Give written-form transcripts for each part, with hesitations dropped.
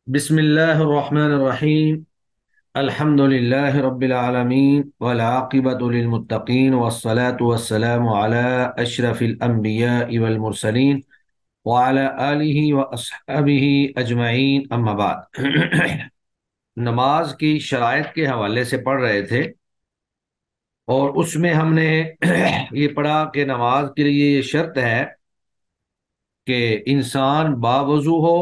بسم اللہ الرحمن الرحیم الحمد للہ رب العالمین والعاقبۃ للمتقین والصلاة والسلام علی اشرف الانبیاء والمرسلین وعلی آلہ واصحابہ اجمعین اما بعد نماز کی شرائط کے حوالے سے پڑھ رہے تھے، اور اس میں ہم نے یہ پڑھا کہ نماز کے لیے یہ شرط ہے کہ انسان باوضو ہو،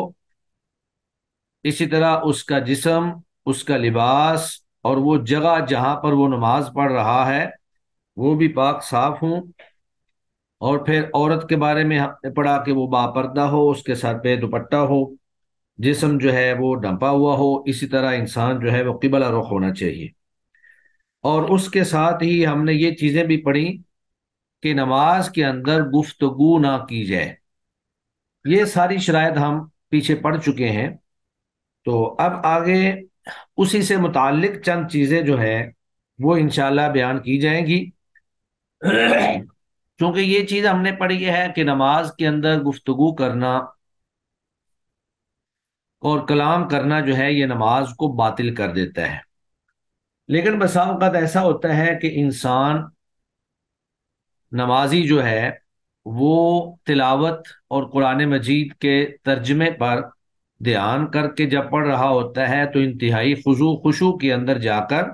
اسی طرح اس کا جسم، اس کا لباس اور وہ جگہ جہاں پر وہ نماز پڑھ رہا ہے وہ بھی پاک صاف ہوں۔ اور پھر عورت کے بارے میں ہم نے پڑھا کہ وہ باپردہ ہو، اس کے ساتھ پہ دوپٹہ ہو، جسم جو ہے وہ ڈھانپا ہوا ہو، اسی طرح انسان جو ہے وہ قبلہ رخ ہونا چاہیے۔ اور اس کے ساتھ ہی ہم نے یہ چیزیں بھی پڑھی کہ نماز کے اندر گفتگو نہ کی جائے۔ یہ ساری شرائط ہم پیچھے پڑھ چکے ہیں، تو اب آگے اسی سے متعلق چند چیزیں جو ہے وہ انشاءاللہ بیان کی جائیں گی۔ چونکہ یہ چیز ہم نے پڑھی ہے کہ نماز کے اندر گفتگو کرنا اور کلام کرنا جو ہے یہ نماز کو باطل کر دیتا ہے۔ لیکن بسا اوقات ایسا ہوتا ہے کہ انسان نمازی جو ہے وہ تلاوت اور قرآن مجید کے ترجمے پر دھیان کر کے جب پڑھ رہا ہوتا ہے تو انتہائی خشوع کے اندر جا کر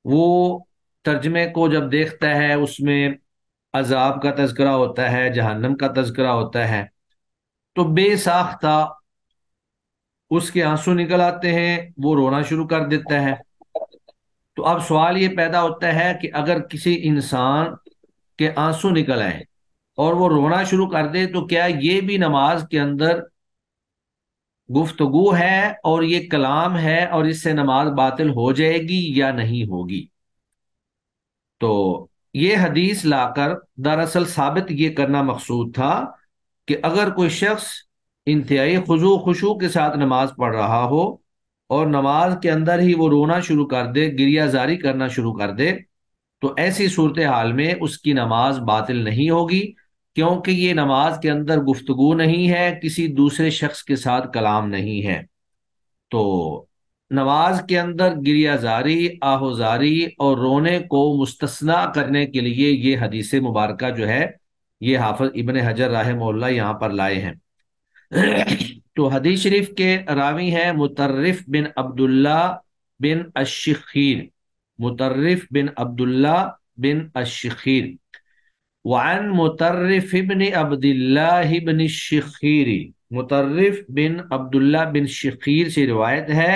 وہ ترجمے کو جب دیکھتا ہے، اس میں عذاب کا تذکرہ ہوتا ہے، جہنم کا تذکرہ ہوتا ہے، تو بے ساختہ اس کے آنسو نکل آتے ہیں، وہ رونا شروع کر دیتا ہے۔ تو اب سوال یہ پیدا ہوتا ہے کہ اگر کسی انسان کے آنسو نکل آئیں اور وہ رونا شروع کر دے تو کیا یہ بھی نماز کے اندر گفتگو ہے اور یہ کلام ہے، اور اس سے نماز باطل ہو جائے گی یا نہیں ہوگی؟ تو یہ حدیث لا کر دراصل ثابت یہ کرنا مقصود تھا کہ اگر کوئی شخص انتہائی خشوع کے ساتھ نماز پڑھ رہا ہو اور نماز کے اندر ہی وہ رونا شروع کر دے، گریہ زاری کرنا شروع کر دے، تو ایسی صورتحال میں اس کی نماز باطل نہیں ہوگی، کیونکہ یہ نماز کے اندر گفتگو نہیں ہے، کسی دوسرے شخص کے ساتھ کلام نہیں ہے۔ تو نماز کے اندر گریہ زاری، آہوزاری اور رونے کو مستثنیٰ کرنے کے لیے یہ حدیث مبارکہ جو ہے یہ حافظ ابن حجر رحمہ اللہ یہاں پر لائے ہیں۔ تو حدیث شریف کے راوی ہیں مطرف بن عبداللہ بن الشخیر، مطرف بن عبداللہ بن الشخیر، وعن مطرف بن عبداللہ بن الشخیر، مطرف بن عبداللہ بن شخیر سے روایت ہے،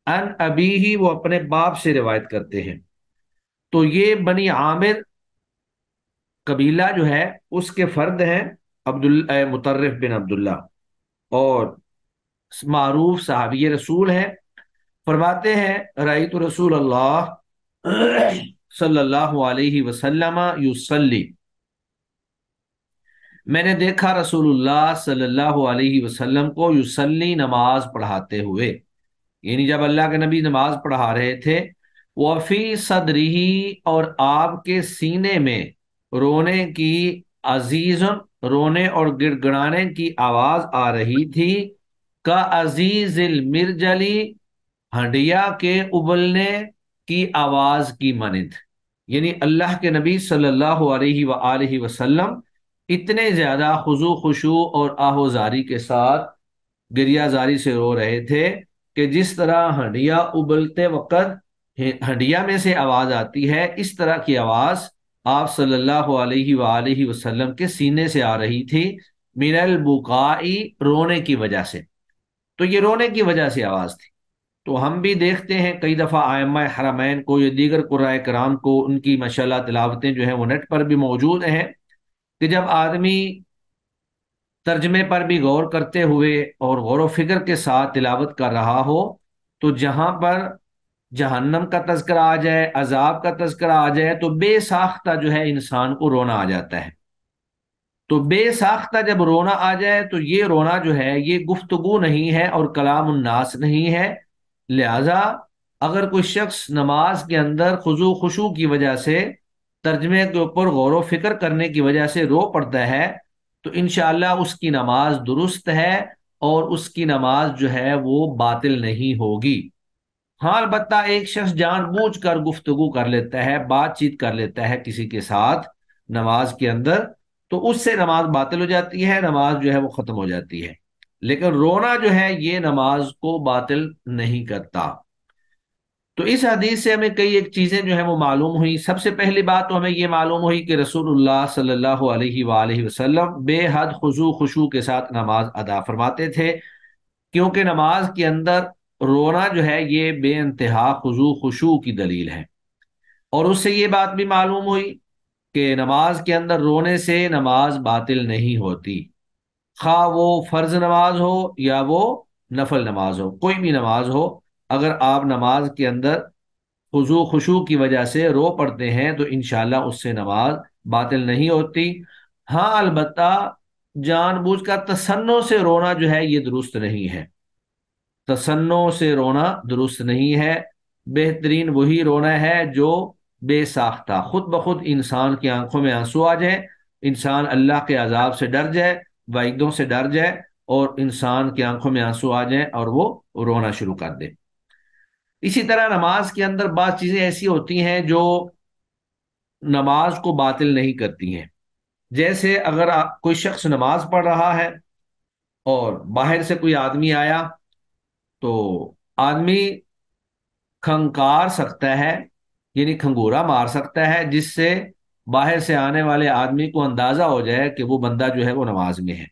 ان ابیہ، وہ اپنے باپ سے روایت کرتے ہیں۔ تو یہ بنی عامر قبیلہ جو ہے اس کے فرد ہیں مطرف بن عبداللہ، اور معروف صحابی رسول ہیں۔ فرماتے ہیں رأیت رسول اللہ صلی اللہ علیہ وسلم یصلی، میں نے دیکھا رسول اللہ صلی اللہ علیہ وسلم کو یصلی، نماز پڑھاتے ہوئے، یعنی جب اللہ کے نبی نماز پڑھا رہے تھے، وفی صدرہ، اور آپ کے سینے میں رونے کی، عزیز، رونے اور گڑ گڑانے کی آواز آ رہی تھی، کا عزیز المرجلی، ہنڈیا کے ابلنے کی آواز کی مانند، یعنی اللہ کے نبی صلی اللہ علیہ وآلہ وسلم اتنے زیادہ خشوع اور آہوزاری کے ساتھ گریہ زاری سے رو رہے تھے کہ جس طرح ہنڈیا ابلتے وقت ہنڈیا میں سے آواز آتی ہے، اس طرح کی آواز آپ صلی اللہ علیہ وآلہ وسلم کے سینے سے آ رہی تھی، من البکائی، رونے کی وجہ سے۔ تو یہ رونے کی وجہ سے آواز تھی۔ تو ہم بھی دیکھتے ہیں کئی دفعہ ائمہ حرمین کو یا دیگر قرائے کرام کو، ان کی ماشاءاللہ تلاوتیں جو ہیں وہ نیٹ پر بھی موجود ہیں، کہ جب آدمی ترجمے پر بھی غور کرتے ہوئے اور غور و فکر کے ساتھ تلاوت کر رہا ہو، تو جہاں پر جہنم کا تذکرہ آ جائے، عذاب کا تذکرہ آ جائے، تو بے ساختہ جو ہے انسان کو رونا آ جاتا ہے۔ تو بے ساختہ جب رونا آ جائے تو یہ رونا جو ہے یہ گفتگو نہیں ہے اور کلام الناس نہیں ہے۔ لہذا اگر کوئی شخص نماز کے اندر خشوع کی وجہ سے ترجمے کے اوپر غور و فکر کرنے کی وجہ سے رو پڑتا ہے تو انشاءاللہ اس کی نماز درست ہے، اور اس کی نماز جو ہے وہ باطل نہیں ہوگی۔ ہاں البتہ ایک شخص جان بوجھ کر گفتگو کر لیتا ہے، بات چیت کر لیتا ہے کسی کے ساتھ نماز کے اندر، تو اس سے نماز باطل ہو جاتی ہے، نماز جو ہے وہ ختم ہو جاتی ہے۔ لیکن رونا جو ہے یہ نماز کو باطل نہیں کرتا۔ تو اس حدیث سے ہمیں کئی ایک چیزیں جو ہیں وہ معلوم ہوئی۔ سب سے پہلی بات تو ہمیں یہ معلوم ہوئی کہ رسول اللہ صلی اللہ علیہ وآلہ وسلم بے حد خضوع خشوع کے ساتھ نماز ادا فرماتے تھے، کیونکہ نماز کے اندر رونا جو ہے یہ بے انتہا خضوع خشوع کی دلیل ہے۔ اور اس سے یہ بات بھی معلوم ہوئی کہ نماز کے اندر رونے سے نماز باطل نہیں ہوتی، خواہ وہ فرض نماز ہو یا وہ نفل نماز ہو، کوئی بھی نماز ہو، اگر آپ نماز کے اندر خضوع خشوع کی وجہ سے رو پڑتے ہیں تو انشاءاللہ اس سے نماز باطل نہیں ہوتی۔ ہاں البتہ جان بوجھ کر تصنع سے رونا جو ہے یہ درست نہیں ہے، تصنع سے رونا درست نہیں ہے۔ بہترین وہی رونا ہے جو بے ساختہ خود بخود انسان کی آنکھوں میں آنسو آ جائے، انسان اللہ کے عذاب سے ڈر جائے، وعیدوں سے ڈر جائے، اور انسان کی آنکھوں میں آنسو آ جائیں اور وہ رونا شروع کر دے۔ اسی طرح نماز کے اندر بعض چیزیں ایسی ہوتی ہیں جو نماز کو باطل نہیں کرتی ہیں۔ جیسے اگر کوئی شخص نماز پڑھ رہا ہے اور باہر سے کوئی آدمی آیا تو آدمی کھنکار سکتا ہے، یعنی کھنگورا مار سکتا ہے، جس سے باہر سے آنے والے آدمی کو اندازہ ہو جائے کہ وہ بندہ جو ہے وہ نماز میں ہے۔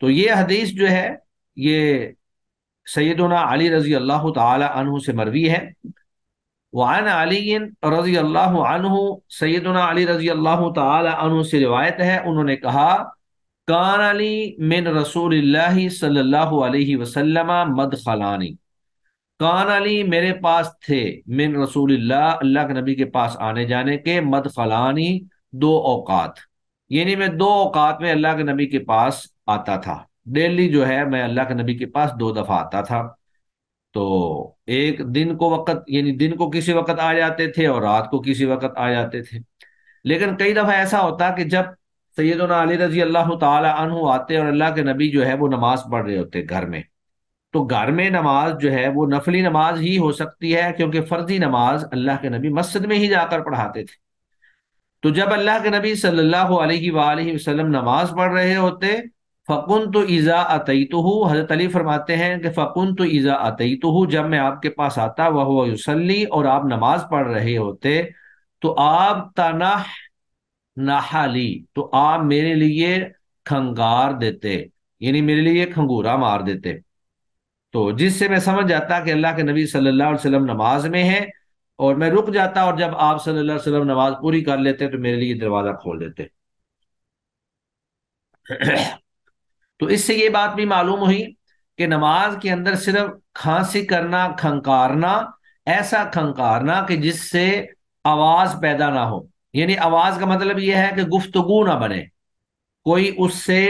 تو یہ حدیث جو ہے یہ سیدنا علی رضی اللہ تعالی عنہ سے مروی ہے۔ وعن علی رضی اللہ عنہ، سیدنا علی رضی اللہ تعالی عنہ سے روایت ہے، انہوں نے کہا کان علی من رسول اللہ صلی اللہ علیہ وسلم مدخلانی، کان علی میرے پاس تھے، من رسول اللہ اللہ کے نبی کے پاس آنے جانے کے، مدخلانی دو اوقات، یعنی میں دو اوقات میں اللہ کے نبی کے پاس آتا تھا، ڈیلی جو ہے میں اللہ کے نبی کے پاس دو دفعہ آتا تھا۔ تو ایک دن کو وقت، یعنی دن کو کسی وقت آ جاتے تھے اور رات کو کسی وقت آ جاتے تھے۔ لیکن کئی دفعہ ایسا ہوتا کہ جب سیدنا علی رضی اللہ تعالی عنہ آتے اور اللہ کے نبی جو ہے وہ نماز پڑھ رہے ہوتے گھر میں، تو گھر میں نماز جو ہے وہ نفلی نماز ہی ہو سکتی ہے، کیونکہ فرضی نماز اللہ کے نبی مسجد میں ہی جا کر پڑھاتے تھے۔ تو جب اللہ کے نبی صلی اللہ علیہ وآلہ وسلم نماز پڑھ رہے ہوتے، فَكُنْتُ إِذَا أَتَيْتُهُ، حضرت علی فرماتے ہیں کہ فَكُنْتُ إِذَا أَتَيْتُهُ، جب میں آپ کے پاس آتا وَهُوَ يُصَلِّي، اور آپ نماز پڑھ رہے ہوتے، تو آپ تنح نحلی، تو آپ میرے لیے کھنگار دیتے، یعنی میرے لیے کھنگورا مار دیتے، تو جس سے میں سمجھ جاتا کہ اللہ کے نبی صلی اللہ علیہ وسلم نماز میں ہیں، اور میں رک جاتا، اور جب آپ صلی اللہ علیہ وسلم نماز پوری کر لیتے تو میرے لیے دروازہ کھول دیتے۔ تو اس سے یہ بات بھی معلوم ہوئی کہ نماز کے اندر صرف کھانسی کرنا، کھنکارنا، ایسا کھنکارنا کہ جس سے آواز پیدا نہ ہو، یعنی آواز کا مطلب یہ ہے کہ گفتگو نہ بنے، کوئی اس سے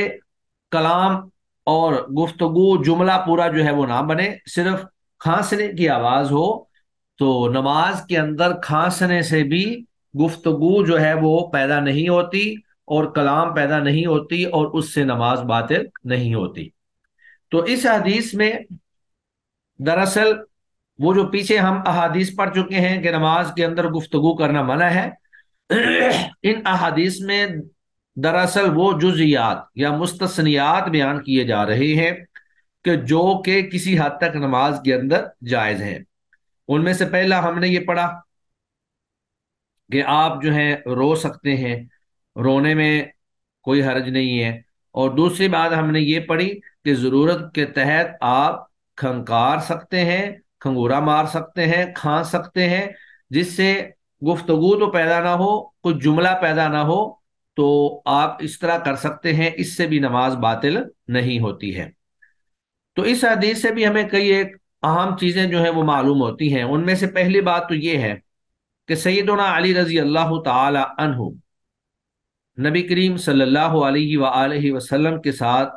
کلام اور گفتگو جملہ پورا جو ہے وہ نہ بنے، صرف کھانسنے کی آواز ہو۔ تو نماز کے اندر کھانسنے سے بھی گفتگو جو ہے وہ پیدا نہیں ہوتی اور کلام پیدا نہیں ہوتی، اور اس سے نماز باطل نہیں ہوتی۔ تو اس حدیث میں دراصل وہ جو پیچھے ہم احادیث پڑھ چکے ہیں کہ نماز کے اندر گفتگو کرنا منع ہے، ان احادیث میں دراصل وہ جزیات یا مستثنیات بیان کیے جا رہے ہیں کہ جو کہ کسی حد تک نماز کے اندر جائز ہیں۔ ان میں سے پہلا ہم نے یہ پڑھا کہ آپ جو ہیں رو سکتے ہیں، رونے میں کوئی حرج نہیں ہے، اور دوسری بات ہم نے یہ پڑھی کہ ضرورت کے تحت آپ کھنکار سکتے ہیں، کھنگورا مار سکتے ہیں، کھان سکتے ہیں، جس سے گفتگو تو پیدا نہ ہو، کوئی جملہ پیدا نہ ہو، تو آپ اس طرح کر سکتے ہیں، اس سے بھی نماز باطل نہیں ہوتی ہے۔ تو اس حدیث سے بھی ہمیں کئی ایک اہم چیزیں جو ہیں وہ معلوم ہوتی ہیں۔ ان میں سے پہلی بات تو یہ ہے کہ سیدنا علی رضی اللہ تعالی عنہ نبی کریم صلی اللہ علیہ وآلہ وسلم کے ساتھ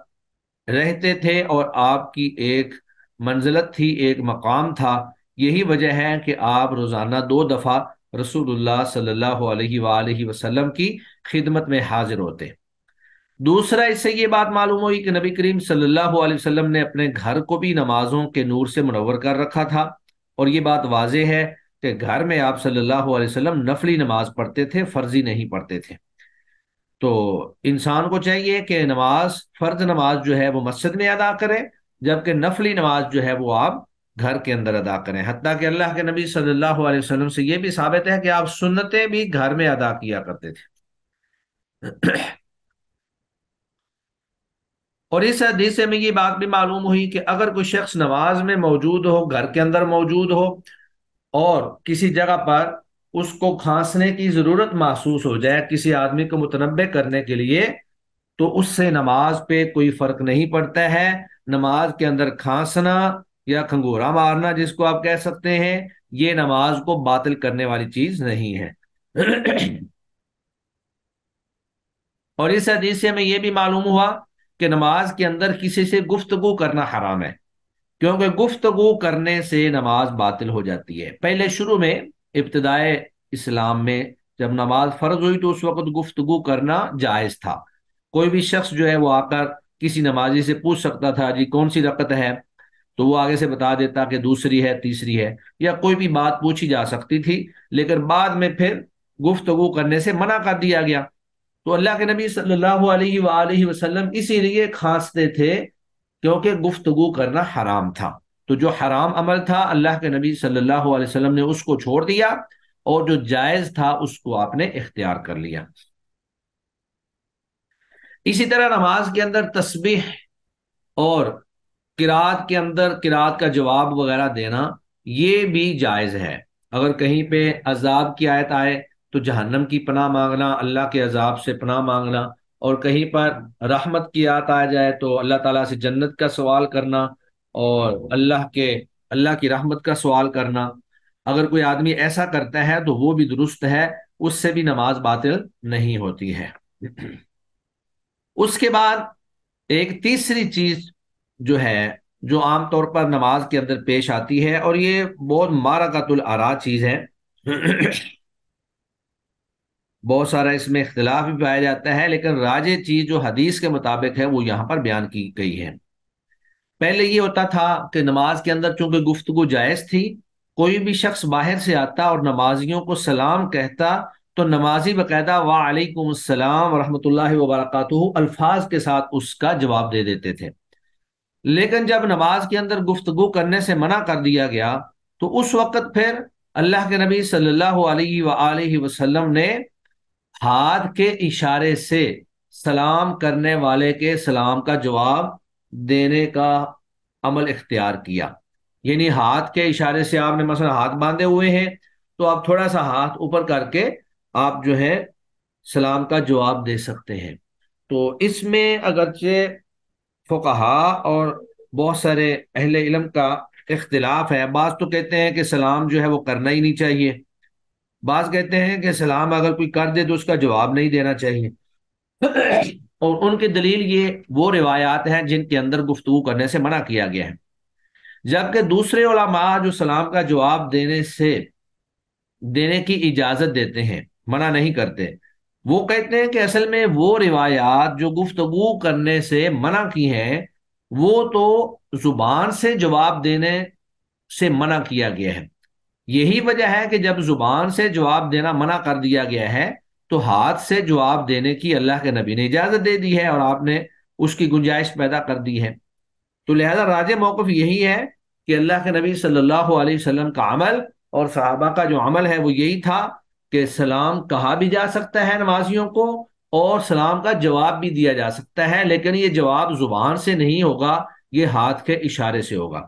رہتے تھے، اور آپ کی ایک منزلت تھی، ایک مقام تھا۔ یہی وجہ ہے کہ آپ روزانہ دو دفعہ رسول اللہ صلی اللہ علیہ وآلہ وسلم کی خدمت میں حاضر ہوتے۔ دوسرا اس سے یہ بات معلوم ہوئی کہ نبی کریم صلی اللہ علیہ وسلم نے اپنے گھر کو بھی نمازوں کے نور سے منور کر رکھا تھا، اور یہ بات واضح ہے کہ گھر میں آپ صلی اللہ علیہ وسلم نفلی نماز پڑھتے تھے، فرضی نہیں پڑھتے تھے۔ تو انسان کو چاہیے کہ نماز، فرض نماز جو ہے وہ مسجد میں ادا کرے، جبکہ نفلی نماز جو ہے وہ آپ گھر کے اندر ادا کریں۔ حتیٰ کہ اللہ کے نبی صلی اللہ علیہ وسلم سے یہ بھی ثابت ہے کہ آپ سنتیں بھی گھر میں ادا کیا کرتے تھے۔ اور اس حدیث سے ہمیں یہ بات بھی معلوم ہوئی کہ اگر کوئی شخص نماز میں موجود ہو، گھر کے اندر موجود ہو، اور کسی جگہ پر اس کو کھانسنے کی ضرورت محسوس ہو جائے کسی آدمی کو متنبہ کرنے کے لیے، تو اس سے نماز پہ کوئی فرق نہیں پڑتا ہے۔ نماز کے اندر کھانسنا یا کھنگورا مارنا جس کو آپ کہہ سکتے ہیں، یہ نماز کو باطل کرنے والی چیز نہیں ہے۔ اور اس حدیث سے ہمیں یہ بھی معلوم ہوا کہ نماز کے اندر کسی سے گفتگو کرنا حرام ہے، کیونکہ گفتگو کرنے سے نماز باطل ہو جاتی ہے۔ پہلے شروع میں، ابتدائے اسلام میں جب نماز فرض ہوئی تو اس وقت گفتگو کرنا جائز تھا۔ کوئی بھی شخص جو ہے وہ آ کر کسی نمازی سے پوچھ سکتا تھا جی کون سی رکعت ہے، تو وہ آگے سے بتا دیتا کہ دوسری ہے، تیسری ہے، یا کوئی بھی بات پوچھی جا سکتی تھی، لیکن بعد میں پھر گفتگو کرنے سے منع کر دیا گیا۔ تو اللہ کے نبی صلی اللہ علیہ وآلہ وسلم اسی لیے کھانستے تھے، کیونکہ گفتگو کرنا حرام تھا۔ تو جو حرام عمل تھا اللہ کے نبی صلی اللہ علیہ وسلم نے اس کو چھوڑ دیا، اور جو جائز تھا اس کو آپ نے اختیار کر لیا۔ اسی طرح نماز کے اندر تسبیح اور قرات کے اندر قرات کا جواب وغیرہ دینا یہ بھی جائز ہے۔ اگر کہیں پہ عذاب کی آیت آئے تو جہنم کی پناہ مانگنا، اللہ کے عذاب سے پناہ مانگنا، اور کہیں پر رحمت کی آیت آ جائے تو اللہ تعالیٰ سے جنت کا سوال کرنا اور اللہ کی رحمت کا سوال کرنا، اگر کوئی آدمی ایسا کرتا ہے تو وہ بھی درست ہے، اس سے بھی نماز باطل نہیں ہوتی ہے۔ اس کے بعد ایک تیسری چیز جو ہے، جو عام طور پر نماز کے اندر پیش آتی ہے، اور یہ بہت مارکۃ الآراء چیز ہے، بہت سارا اس میں اختلاف بھی پایا جاتا ہے، لیکن راجح چیز جو حدیث کے مطابق ہے وہ یہاں پر بیان کی گئی ہے۔ پہلے یہ ہوتا تھا کہ نماز کے اندر چونکہ گفتگو جائز تھی، کوئی بھی شخص باہر سے آتا اور نمازیوں کو سلام کہتا تو نمازی باقاعدہ وعلیکم السلام ورحمۃ اللہ وبرکاتہ الفاظ کے ساتھ اس کا جواب دے دیتے تھے۔ لیکن جب نماز کے اندر گفتگو کرنے سے منع کر دیا گیا تو اس وقت پھر اللہ کے نبی صلی اللہ علیہ وآلہ وسلم نے ہاتھ کے اشارے سے سلام کرنے والے کے سلام کا جواب دینے کا عمل اختیار کیا۔ یعنی ہاتھ کے اشارے سے آپ نے مثلا ہاتھ باندھے ہوئے ہیں تو آپ تھوڑا سا ہاتھ اوپر کر کے آپ جو ہے سلام کا جواب دے سکتے ہیں۔ تو اس میں اگرچہ فقہا اور بہت سارے اہل علم کا اختلاف ہے، بعض تو کہتے ہیں کہ سلام جو ہے وہ کرنا ہی نہیں چاہیے، بعض کہتے ہیں کہ سلام اگر کوئی کر دے تو اس کا جواب نہیں دینا چاہیے، اور ان کی دلیل یہ وہ روایات ہیں جن کے اندر گفتگو کرنے سے منع کیا گیا ہے۔ جبکہ دوسرے علماء جو سلام کا جواب دینے کی اجازت دیتے ہیں، منع نہیں کرتے، وہ کہتے ہیں کہ اصل میں وہ روایات جو گفتگو کرنے سے منع کی ہیں وہ تو زبان سے جواب دینے سے منع کیا گیا ہے۔ یہی وجہ ہے کہ جب زبان سے جواب دینا منع کر دیا گیا ہے تو ہاتھ سے جواب دینے کی اللہ کے نبی نے اجازت دے دی ہے، اور آپ نے اس کی گنجائش پیدا کر دی ہے۔ تو لہذا راجح موقف یہی ہے کہ اللہ کے نبی صلی اللہ علیہ وسلم کا عمل اور صحابہ کا جو عمل ہے وہ یہی تھا کہ سلام کہا بھی جا سکتا ہے نمازیوں کو، اور سلام کا جواب بھی دیا جا سکتا ہے، لیکن یہ جواب زبان سے نہیں ہوگا، یہ ہاتھ کے اشارے سے ہوگا۔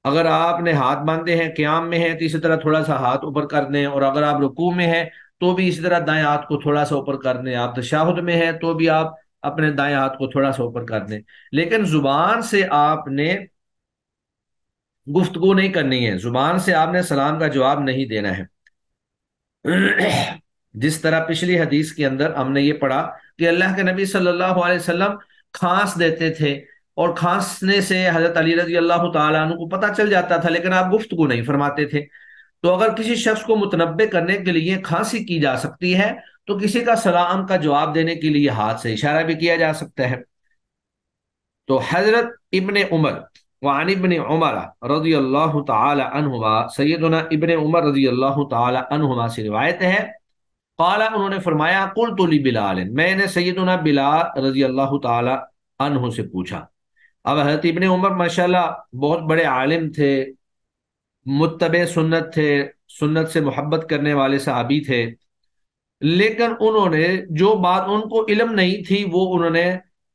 اگر آپ نے ہاتھ باندھے ہیں، قیام میں ہیں، تو اسی طرح تھوڑا سا ہاتھ اوپر کر دیں، اور اگر آپ رکوع میں ہیں تو بھی اسی طرح دائیں ہاتھ کو تھوڑا سا اوپر کر دیں، آپ تشہد میں ہیں تو بھی آپ اپنے دائیں ہاتھ کو تھوڑا سا اوپر کر دیں، لیکن زبان سے آپ نے گفتگو نہیں کرنی ہے، زبان سے آپ نے سلام کا جواب نہیں دینا ہے۔ جس طرح پچھلی حدیث کے اندر ہم نے یہ پڑھا کہ اللہ کے نبی صلی اللہ علیہ وسلم کھانس دیتے تھے، اور کھانسنے سے حضرت علی رضی اللہ تعالیٰ عنہ کو پتہ چل جاتا تھا، لیکن آپ گفتگو نہیں فرماتے تھے۔ تو اگر کسی شخص کو متنبع کرنے کے لیے کھانسی کی جا سکتی ہے تو کسی کا سلام کا جواب دینے کے لیے ہاتھ سے اشارہ بھی کیا جا سکتا ہے۔ تو حضرت ابن عمر وعن ابن عمر رضی اللہ تعالی عنہما، سیدنا ابن عمر رضی اللہ تعالی عنہما سے روایت ہے، قال انہوں نے فرمایا، قلت لبلال، میں نے سیدنا بلال رضی اللہ تعالی عنہ سے پوچھا۔ اب حضرت ابن عمر ماشاءاللہ بہت بڑے عالم تھے، متبع سنت تھے، سنت سے محبت کرنے والے صحابی تھے، لیکن انہوں نے جو بات ان کو علم نہیں تھی وہ انہوں نے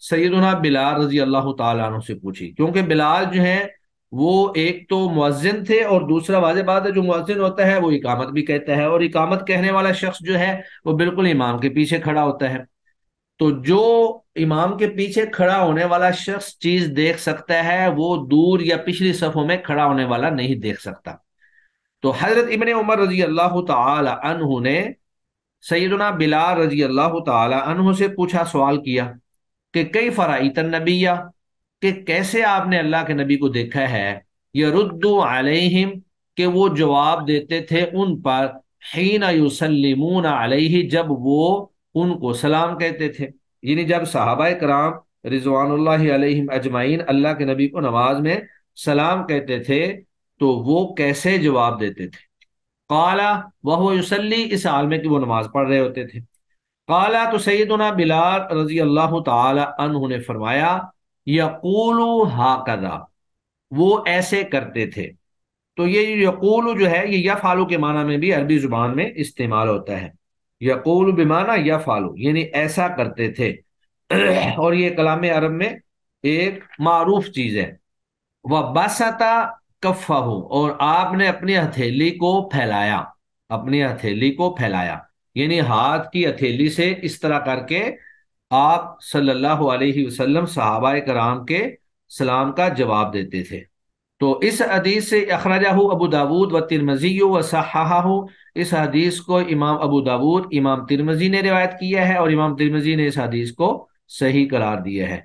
سیدنا بلال رضی اللہ تعالیٰ عنہ سے پوچھی، کیونکہ بلال جو ہیں وہ ایک تو مؤذن تھے، اور دوسرا واضح بات ہے جو مؤذن ہوتا ہے وہ اقامت بھی کہتا ہے، اور اقامت کہنے والا شخص جو ہے وہ بالکل امام کے پیچھے کھڑا ہوتا ہے۔ تو جو امام کے پیچھے کھڑا ہونے والا شخص چیز دیکھ سکتا ہے وہ دور یا پچھلی صفوں میں کھڑا ہونے والا نہیں دیکھ سکتا۔ تو حضرت ابن عمر رضی اللہ تعالی عنہ نے سیدنا بلال رضی اللہ تعالی عنہ سے پوچھا، سوال کیا کہ کئی فرائیت النبیہ، کہ کیسے آپ نے اللہ کے نبی کو دیکھا ہے، یرد علیہم، کہ وہ جواب دیتے تھے ان پر، حین یسلمون علیہ، جب وہ ان کو سلام کہتے تھے، یعنی جب صحابہ کرام رضوان اللہ علیہم اجمعین اللہ کے نبی کو نماز میں سلام کہتے تھے تو وہ کیسے جواب دیتے تھے۔ قالا وہو یصلی، اس حال میں کہ وہ نماز پڑھ رہے ہوتے تھے۔ قالا، تو سیدنا بلال رضی اللہ تعالی عنہ نے فرمایا، یقول ہاکذا، وہ ایسے کرتے تھے۔ تو یہ یقول جو ہے یہ یفعل کے معنی میں بھی عربی زبان میں استعمال ہوتا ہے، یقول بمعنی یفعل، یعنی ایسا کرتے تھے، اور یہ کلام عرب میں ایک معروف چیز ہے۔ وَبَسَطَ كَفَّهُ، اور آپ نے اپنی ہتھیلی کو پھیلایا، اپنی ہتھیلی کو پھیلایا، یعنی ہاتھ کی ہتھیلی سے اس طرح کر کے آپ صلی اللہ علیہ وسلم صحابہ کرام کے سلام کا جواب دیتے تھے۔ تو اس حدیث سے اخرجہ ابو داود و ترمذی و صححہ، اس حدیث کو امام ابو داود، امام ترمذی نے روایت کیا ہے، اور امام ترمذی نے اس حدیث کو صحیح قرار دیا ہے۔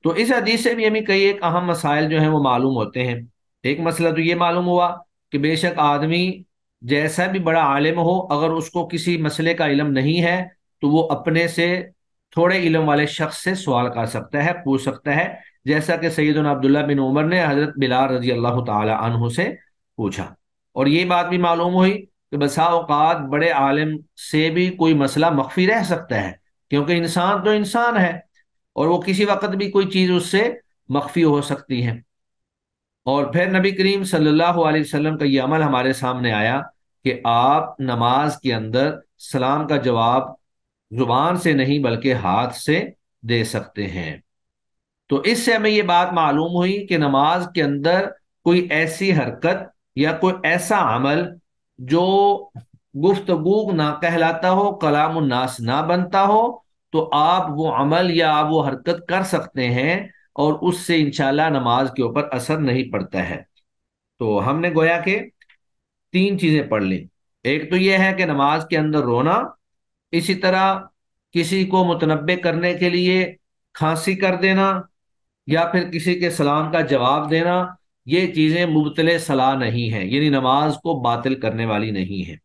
تو اس حدیث سے بھی ہمیں کئی ایک اہم مسائل جو ہیں وہ معلوم ہوتے ہیں۔ ایک مسئلہ تو یہ معلوم ہوا کہ بے شک آدمی جیسا بھی بڑا عالم ہو، اگر اس کو کسی مسئلے کا علم نہیں ہے تو وہ اپنے سے تھوڑے علم والے شخص سے سوال کر سکتا ہے، پوچھ سکتا ہے، جیسا کہ سیدنا عبداللہ بن عمر نے حضرت بلال رضی اللہ تعالی عنہ سے پوچھا۔ اور یہ بات بھی معلوم ہوئی کہ بسا اوقات بڑے عالم سے بھی کوئی مسئلہ مخفی رہ سکتا ہے، کیونکہ انسان تو انسان ہے، اور وہ کسی وقت بھی کوئی چیز اس سے مخفی ہو سکتی ہے۔ اور پھر نبی کریم صلی اللہ علیہ وسلم کا یہ عمل ہمارے سامنے آیا کہ آپ نماز کے اندر سلام کا جواب زبان سے نہیں بلکہ ہاتھ سے دے سکتے ہیں۔ تو اس سے ہمیں یہ بات معلوم ہوئی کہ نماز کے اندر کوئی ایسی حرکت یا کوئی ایسا عمل جو گفتگو نہ کہلاتا ہو، کلام الناس نہ بنتا ہو، تو آپ وہ عمل یا آپ وہ حرکت کر سکتے ہیں، اور اس سے انشاءاللہ نماز کے اوپر اثر نہیں پڑتا ہے۔ تو ہم نے گویا کہ تین چیزیں پڑھ لیں۔ ایک تو یہ ہے کہ نماز کے اندر رونا، اسی طرح کسی کو متنبع کرنے کے لیے کھانسی کر دینا، یا پھر کسی کے سلام کا جواب دینا، یہ چیزیں مبطل صلاح نہیں ہیں، یعنی نماز کو باطل کرنے والی نہیں ہیں۔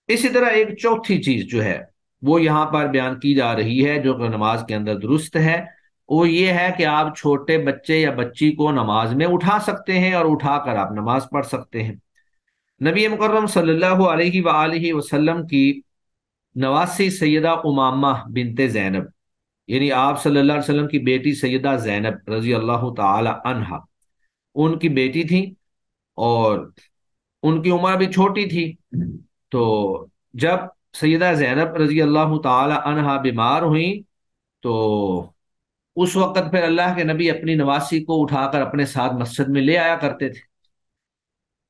اسی طرح ایک چوتھی چیز جو ہے وہ یہاں پر بیان کی جا رہی ہے جو کہ نماز کے اندر درست ہے، وہ یہ ہے کہ آپ چھوٹے بچے یا بچی کو نماز میں اٹھا سکتے ہیں، اور اٹھا کر آپ نماز پڑھ سکتے ہیں۔ نبی مکرم صلی اللہ علیہ وآلہ وسلم کی نواسی سیدہ امامہ بنت زینب، یعنی آپ صلی اللہ علیہ وسلم کی بیٹی سیدہ زینب رضی اللہ تعالی عنہا، ان کی بیٹی تھی، اور ان کی عمر بھی چھوٹی تھی۔ تو جب سیدہ زینب رضی اللہ تعالی عنہا بیمار ہوئیں تو اس وقت پھر اللہ کے نبی اپنی نواسی کو اٹھا کر اپنے ساتھ مسجد میں لے آیا کرتے تھے۔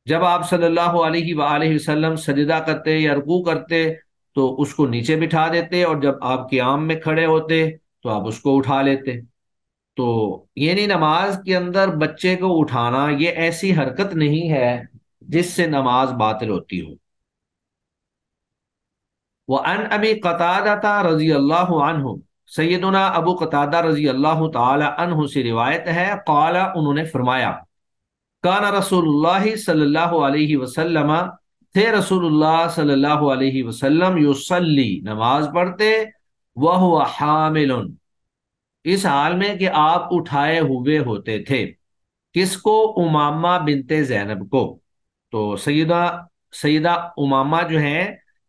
جب آپ صلی اللہ علیہ وآلہ وسلم سجدہ کرتے یا رکوع کرتے تو اس کو نیچے بٹھا دیتے، اور جب آپ قیام میں کھڑے ہوتے تو آپ اس کو اٹھا لیتے۔ تو یعنی نماز کے اندر بچے کو اٹھانا یہ ایسی حرکت نہیں ہے جس سے نماز باطل ہوتی ہو۔ وعن ابی قتادہ رضی اللہ عنہ، سیدنا ابو قتادہ رضی اللہ تعالی عنہ سے روایت ہے، قال، انہوں نے فرمایا، کان رسول اللہ صلی اللہ علیہ وسلم، تھے رسول اللہ صلی اللہ علیہ وسلم یصلی نماز پڑھتے، وہو حامل اس حال میں کہ آپ اٹھائے ہوئے ہوتے تھے، کس کو؟ امامہ بنت زینب کو۔ تو سیدہ امامہ جو ہیں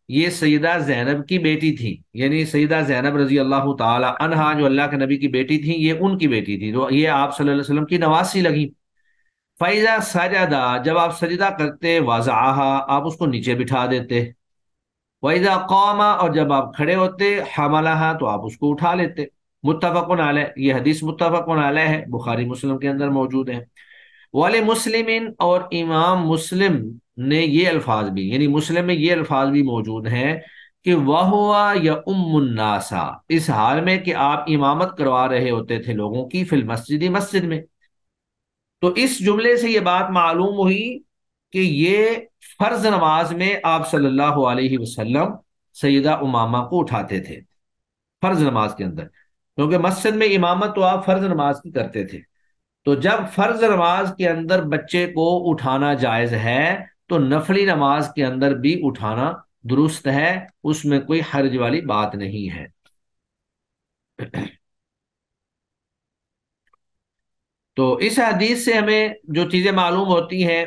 یہ سیدہ زینب کی بیٹی تھی، یعنی سیدہ زینب رضی اللہ تعالی عنہا جو اللہ کے نبی کی بیٹی تھی، یہ ان کی بیٹی تھی، جو یہ آپ صلی اللہ علیہ وسلم کی نوازی لگی۔ فَإِذَا سَجَدَ جب آپ سجدہ کرتے، وَضَعَهَا آپ اس کو نیچے بٹھا دیتے، وَإِذَا قَامَ اور جب آپ کھڑے ہوتے، حَمَلَهَا تو آپ اس کو اٹھا لیتے۔ متفق علیہ، یہ حدیث متفق علیہ ہے، بخاری مسلم کے اندر موجود ہے۔ والے مسلم اور امام مسلم نے یہ الفاظ بھی، یعنی مسلم میں یہ الفاظ بھی موجود ہیں کہ وَهُوَ يَؤُمُّ النَّاسَ اس حال میں کہ آپ امامت کروا رہے ہوتے تھے لوگوں کی، فی المسجد مسجد میں۔ تو اس جملے سے یہ بات معلوم ہوئی کہ یہ فرض نماز میں آپ صلی اللہ علیہ وسلم سیدہ امامہ کو اٹھاتے تھے، فرض نماز کے اندر، کیونکہ مسجد میں امامت تو آپ فرض نماز کی کرتے تھے۔ تو جب فرض نماز کے اندر بچے کو اٹھانا جائز ہے تو نفلی نماز کے اندر بھی اٹھانا درست ہے، اس میں کوئی حرج والی بات نہیں ہے۔ تو اس حدیث سے ہمیں جو چیزیں معلوم ہوتی ہیں،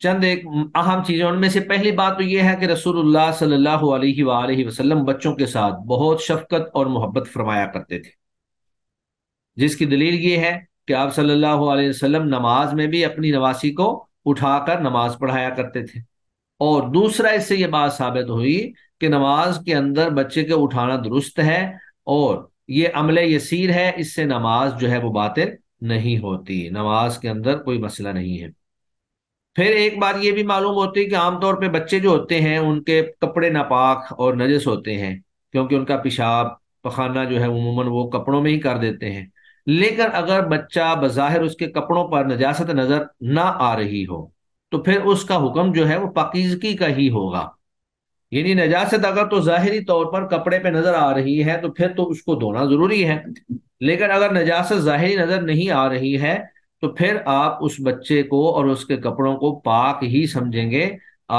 چند ایک اہم چیزیں، ان میں سے پہلی بات تو یہ ہے کہ رسول اللہ صلی اللہ علیہ وآلہ وسلم بچوں کے ساتھ بہت شفقت اور محبت فرمایا کرتے تھے، جس کی دلیل یہ ہے کہ آپ صلی اللہ علیہ وسلم نماز میں بھی اپنی نواسی کو اٹھا کر نماز پڑھایا کرتے تھے۔ اور دوسرا اس سے یہ بات ثابت ہوئی کہ نماز کے اندر بچے کے اٹھانا درست ہے، اور یہ عمل یسیر ہے، اس سے نماز جو ہے وہ باطل نہیں ہوتی، نماز کے اندر کوئی مسئلہ نہیں ہے۔ پھر ایک بات یہ بھی معلوم ہوتی ہے کہ عام طور پہ بچے جو ہوتے ہیں ان کے کپڑے ناپاک اور نجس ہوتے ہیں، کیونکہ ان کا پیشاب پخانہ جو ہے عموماً وہ کپڑوں میں ہی کر دیتے ہیں۔ لیکن اگر بچہ بظاہر اس کے کپڑوں پر نجاست نظر نہ آ رہی ہو تو پھر اس کا حکم جو ہے وہ پاکیزگی کا ہی ہوگا، یعنی نجاست اگر تو ظاہری طور پر کپڑے پہ نظر آ رہی ہے تو پھر تو اس کو دھونا ضروری ہے، لیکن اگر نجاست ظاہری نظر نہیں آ رہی ہے تو پھر آپ اس بچے کو اور اس کے کپڑوں کو پاک ہی سمجھیں گے،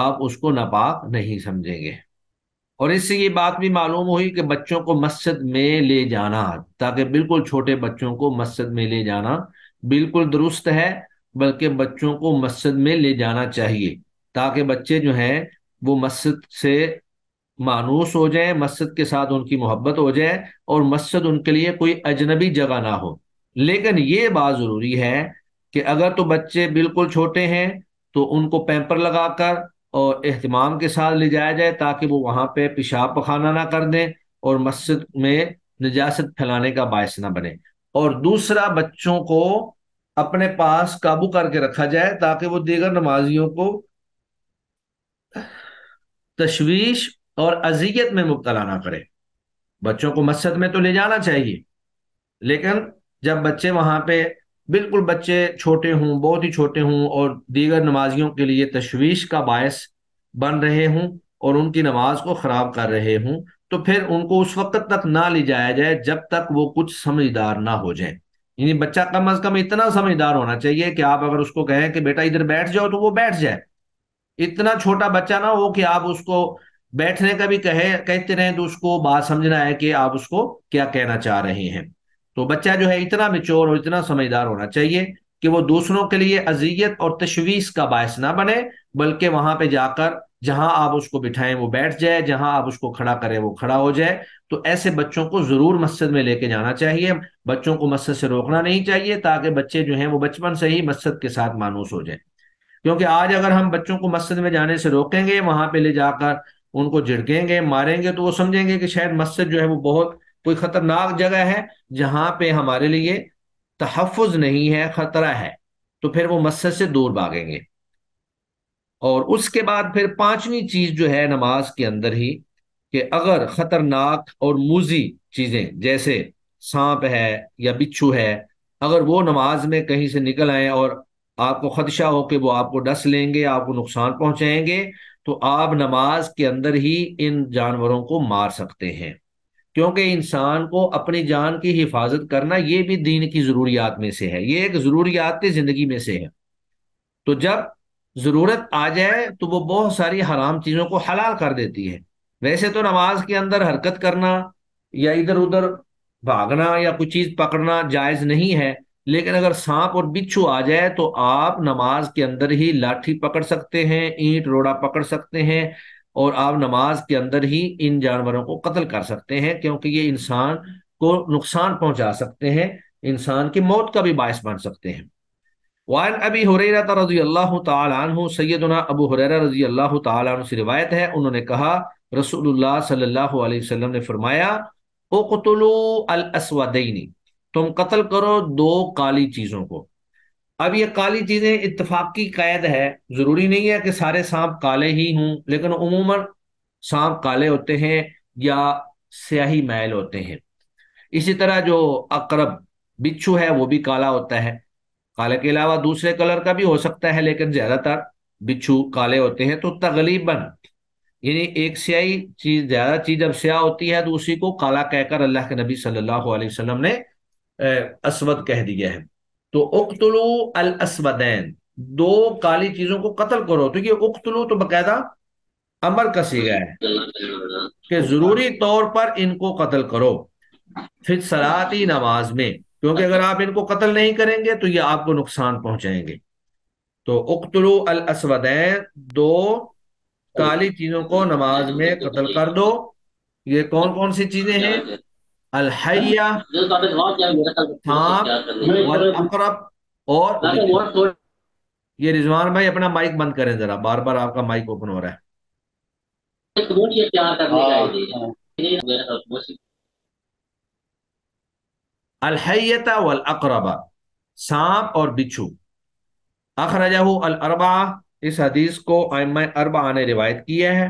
آپ اس کو ناپاک نہیں سمجھیں گے۔ اور اس سے یہ بات بھی معلوم ہوئی کہ بچوں کو مسجد میں لے جانا، تاکہ بالکل چھوٹے بچوں کو مسجد میں لے جانا بالکل درست ہے، بلکہ بچوں کو مسجد میں لے جانا چاہیے تاکہ بچے جو ہیں وہ مسجد سے مانوس ہو جائیں، مسجد کے ساتھ ان کی محبت ہو جائے، اور مسجد ان کے لیے کوئی اجنبی جگہ نہ ہو۔ لیکن یہ بات ضروری ہے کہ اگر تو بچے بالکل چھوٹے ہیں تو ان کو پیمپر لگا کر اور اہتمام کے ساتھ لے جایا جائے تاکہ وہ وہاں پہ پیشاب پخانہ نہ کر دیں اور مسجد میں نجاست پھیلانے کا باعث نہ بنے۔ اور دوسرا، بچوں کو اپنے پاس قابو کر کے رکھا جائے تاکہ وہ دیگر نمازیوں کو تشویش اور اذیت میں مبتلا نہ کرے۔ بچوں کو مسجد میں تو لے جانا چاہیے، لیکن جب بچے وہاں پہ بالکل بچے چھوٹے ہوں، بہت ہی چھوٹے ہوں، اور دیگر نمازیوں کے لیے تشویش کا باعث بن رہے ہوں اور ان کی نماز کو خراب کر رہے ہوں، تو پھر ان کو اس وقت تک نہ لے جایا جائے جب تک وہ کچھ سمجھدار نہ ہو جائیں۔ یعنی بچہ کم از کم اتنا سمجھدار ہونا چاہیے کہ آپ اگر اس کو کہیں کہ بیٹا ادھر بیٹھ جاؤ تو وہ بیٹھ جائے۔ اتنا چھوٹا بچہ نہ ہو کہ آپ اس کو بیٹھنے کا بھی کہتے رہیں تو اس کو بات سمجھنا ہے کہ آپ اس کو کیا کہنا چاہ رہے ہیں۔ تو بچہ جو ہے اتنا میچور اور اتنا سمجھدار ہونا چاہیے کہ وہ دوسروں کے لیے اذیت اور تشویش کا باعث نہ بنے، بلکہ وہاں پہ جا کر جہاں آپ اس کو بٹھائیں وہ بیٹھ جائے، جہاں آپ اس کو کھڑا کریں وہ کھڑا ہو جائے۔ تو ایسے بچوں کو ضرور مسجد میں لے کے جانا چاہیے، بچوں کو مسجد سے روکنا نہیں چاہیے تاکہ بچے جو ہیں وہ بچپن سے ہی مسجد کے ساتھ مانوس ہو جائیں۔ کیونکہ آج اگر ہم بچوں کو مسجد میں جانے سے روکیں گے، وہاں پہ لے جا کر ان کو جھڑکیں گے، ماریں گے، تو وہ سمجھیں گے کہ شاید مسجد جو ہے وہ بہت کوئی خطرناک جگہ ہے جہاں پہ ہمارے لیے تحفظ نہیں ہے، خطرہ ہے، تو پھر وہ مسجد سے دور بھاگیں گے۔ اور اس کے بعد پھر پانچویں چیز جو ہے نماز کے اندر ہی، کہ اگر خطرناک اور موذی چیزیں جیسے سانپ ہے یا بچھو ہے، اگر وہ نماز میں کہیں سے نکل آئیں اور آپ کو خدشہ ہو کہ وہ آپ کو ڈس لیں گے، آپ کو نقصان پہنچائیں گے، تو آپ نماز کے اندر ہی ان جانوروں کو مار سکتے ہیں، کیونکہ انسان کو اپنی جان کی حفاظت کرنا یہ بھی دین کی ضروریات میں سے ہے، یہ ایک ضروریات زندگی میں سے ہے۔ تو جب ضرورت آ جائے تو وہ بہت ساری حرام چیزوں کو حلال کر دیتی ہے۔ ویسے تو نماز کے اندر حرکت کرنا یا ادھر ادھر بھاگنا یا کوئی چیز پکڑنا جائز نہیں ہے، لیکن اگر سانپ اور بچھو آ جائے تو آپ نماز کے اندر ہی لاٹھی پکڑ سکتے ہیں، اینٹ روڑا پکڑ سکتے ہیں، اور آپ نماز کے اندر ہی ان جانوروں کو قتل کر سکتے ہیں، کیونکہ یہ انسان کو نقصان پہنچا سکتے ہیں، انسان کی موت کا بھی باعث بن سکتے ہیں۔ وعن ابی ہریرہ رضی اللہ تعالی عنہ، سیدنا ابو ہریرہ رضی اللہ تعالی عنہ سے روایت ہے، انہوں نے کہا رسول اللہ صلی اللہ علیہ وسلم نے فرمایا اقتلوا الاسودین، تم قتل کرو دو کالی چیزوں کو۔ اب یہ کالی چیزیں اتفاقی قید ہے، ضروری نہیں ہے کہ سارے سانپ کالے ہی ہوں، لیکن عموماً سانپ کالے ہوتے ہیں یا سیاہی میل ہوتے ہیں۔ اسی طرح جو عقرب بچھو ہے وہ بھی کالا ہوتا ہے، کالے کے علاوہ دوسرے کلر کا بھی ہو سکتا ہے، لیکن زیادہ تر بچھو کالے ہوتے ہیں۔ تو تغلیباً یعنی ایک سیاہی چیز، زیادہ چیز جب سیاہ ہوتی ہے تو اسی کو کالا کہہ کر اللہ کے نبی صلی اللہ علیہ وسلم نے اسود کہہ دیا ہے۔ تو اقتلو الاسودین، دو کالی چیزوں کو قتل کرو، تو یہ اقتلو تو باقاعدہ امر کا صیغہ ہے کہ ضروری طور پر ان کو قتل کرو پھر صلاتی نماز میں، کیونکہ اگر آپ ان کو قتل نہیں کریں گے تو یہ آپ کو نقصان پہنچائیں گے۔ تو اقتلو الاسودین، دو کالی چیزوں کو نماز میں قتل کر دو۔ یہ کون کون سی چیزیں ہیں؟ الحیہ، سانپ، والاقرب، اور بچھو۔ یہ رضوان بھائی اپنا مائک بند کریں ذرا، بار بار آپ کا مائک اوپن ہو رہا ہے۔ الحیۃ والاقرب، سانپ اور بچھو۔ اخرجہ الاربعہ، اس حدیث کو ائمہ اربعہ نے روایت کیا ہے۔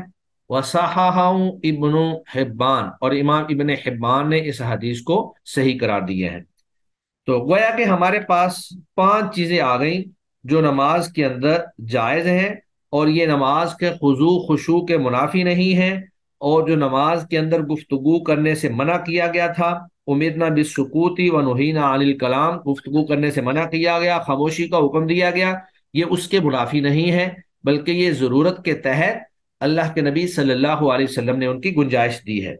وصححہ ابن حبان، اور امام ابن حبان نے اس حدیث کو صحیح قرار دیا ہے۔ تو گویا کہ ہمارے پاس پانچ چیزیں آ گئیں جو نماز کے اندر جائز ہیں، اور یہ نماز کے خضوع خشوع کے منافی نہیں ہیں، اور جو نماز کے اندر گفتگو کرنے سے منع کیا گیا تھا، امرنا بالسکوت ونہینا عن الکلام، گفتگو کرنے سے منع کیا گیا، خاموشی کا حکم دیا گیا، یہ اس کے منافی نہیں ہے، بلکہ یہ ضرورت کے تحت اللہ کے نبی صلی اللہ علیہ وسلم نے ان کی گنجائش دی ہے۔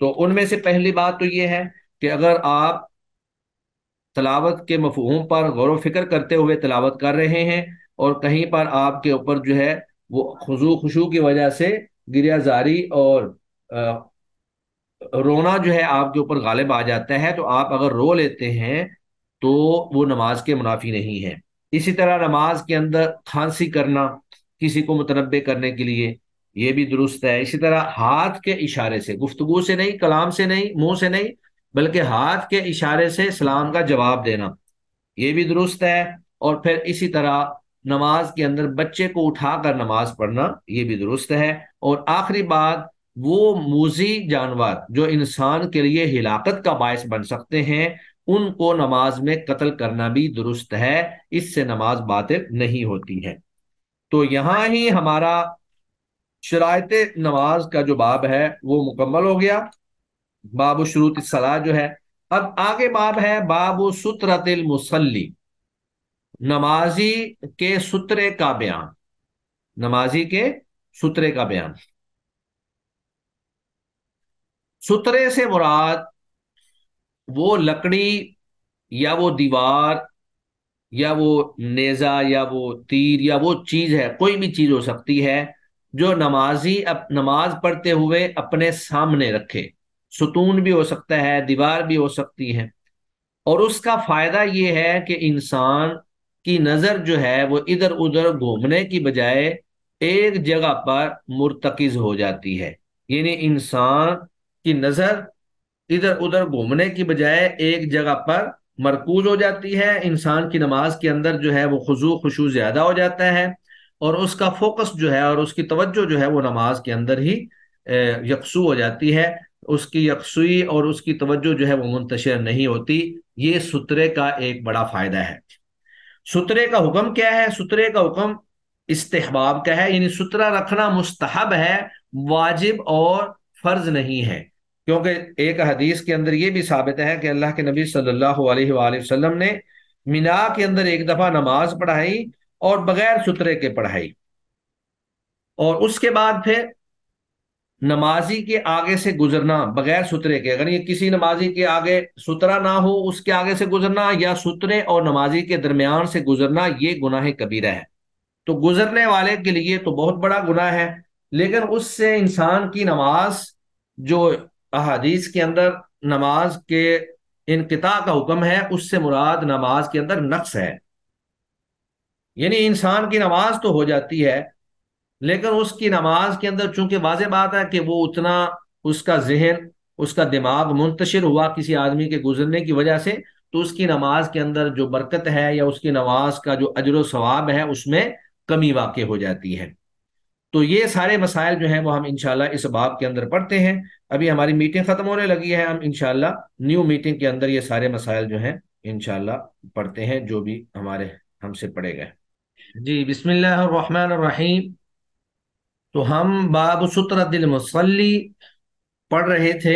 تو ان میں سے پہلی بات تو یہ ہے کہ اگر آپ تلاوت کے مفہوم پر غور و فکر کرتے ہوئے تلاوت کر رہے ہیں، اور کہیں پر آپ کے اوپر جو ہے وہ خضوع خشوع کی وجہ سے گریہ زاری اور رونا جو ہے آپ کے اوپر غالب آ جاتا ہے، تو آپ اگر رو لیتے ہیں تو وہ نماز کے منافی نہیں ہے۔ اسی طرح نماز کے اندر کھانسی کرنا کسی کو متنبع کرنے کے لیے، یہ بھی درست ہے۔ اسی طرح ہاتھ کے اشارے سے، گفتگو سے نہیں، کلام سے نہیں، منہ سے نہیں، بلکہ ہاتھ کے اشارے سے سلام کا جواب دینا، یہ بھی درست ہے۔ اور پھر اسی طرح نماز کے اندر بچے کو اٹھا کر نماز پڑھنا، یہ بھی درست ہے۔ اور آخری بات، وہ موذی جانور جو انسان کے لیے ہلاکت کا باعث بن سکتے ہیں، ان کو نماز میں قتل کرنا بھی درست ہے، اس سے نماز باطل نہیں ہوتی ہے۔ تو یہاں ہی ہمارا شرائط نماز کا جو باب ہے وہ مکمل ہو گیا، باب شروط الصلاۃ جو ہے۔ اب آگے باب ہے باب سترت المصلی، نمازی کے سترے کا بیان، نمازی کے سترے کا بیان۔ سترے سے مراد وہ لکڑی یا وہ دیوار یا وہ نیزہ یا وہ تیر یا وہ چیز ہے، کوئی بھی چیز ہو سکتی ہے جو نمازی نماز پڑھتے ہوئے اپنے سامنے رکھے۔ ستون بھی ہو سکتا ہے، دیوار بھی ہو سکتی ہے، اور اس کا فائدہ یہ ہے کہ انسان کی نظر جو ہے وہ ادھر ادھر گھومنے کی بجائے ایک جگہ پر مرتکز ہو جاتی ہے، یعنی انسان کی نظر ادھر ادھر گھومنے کی بجائے ایک جگہ پر مرکوز ہو جاتی ہے، انسان کی نماز کے اندر جو ہے وہ خضوع خشوع زیادہ ہو جاتا ہے، اور اس کا فوکس جو ہے اور اس کی توجہ جو ہے وہ نماز کے اندر ہی یکسو ہو جاتی ہے، اس کی یکسوئی اور اس کی توجہ جو ہے وہ منتشر نہیں ہوتی۔ یہ سترے کا ایک بڑا فائدہ ہے۔ سترے کا حکم کیا ہے؟ سترے کا حکم استحباب کا ہے، یعنی سترہ رکھنا مستحب ہے، واجب اور فرض نہیں ہے، کیونکہ ایک حدیث کے اندر یہ بھی ثابت ہے کہ اللہ کے نبی صلی اللہ علیہ وآلہ وسلم نے مینا کے اندر ایک دفعہ نماز پڑھائی، اور بغیر سترے کے پڑھائی، اور اس کے بعد پھر نمازی کے آگے سے گزرنا بغیر سترے کے، اگر یہ کسی نمازی کے آگے سترا نہ ہو اس کے آگے سے گزرنا، یا سترے اور نمازی کے درمیان سے گزرنا، یہ گناہ کبیرہ ہے۔ تو گزرنے والے کے لیے تو بہت بڑا گناہ ہے، لیکن اس سے انسان کی نماز، جو احادیث کے اندر نماز کے انقطاع کا حکم ہے، اس سے مراد نماز کے اندر نقص ہے، یعنی انسان کی نماز تو ہو جاتی ہے، لیکن اس کی نماز کے اندر چونکہ واضح بات ہے کہ وہ اتنا، اس کا ذہن، اس کا دماغ منتشر ہوا کسی آدمی کے گزرنے کی وجہ سے، تو اس کی نماز کے اندر جو برکت ہے یا اس کی نماز کا جو اجر و ثواب ہے اس میں کمی واقع ہو جاتی ہے۔ تو یہ سارے مسائل جو ہیں وہ ہم انشاءاللہ اس باب کے اندر پڑھتے ہیں۔ ابھی ہماری میٹنگ ختم ہونے لگی ہے، ہم انشاءاللہ نیو میٹنگ کے اندر یہ سارے مسائل جو ہیں انشاءاللہ پڑھتے ہیں، جو بھی ہم سے پڑھے گئے۔ جی، بسم اللہ الرحمن الرحیم۔ تو ہم باب سترۃ المصلی پڑھ رہے تھے،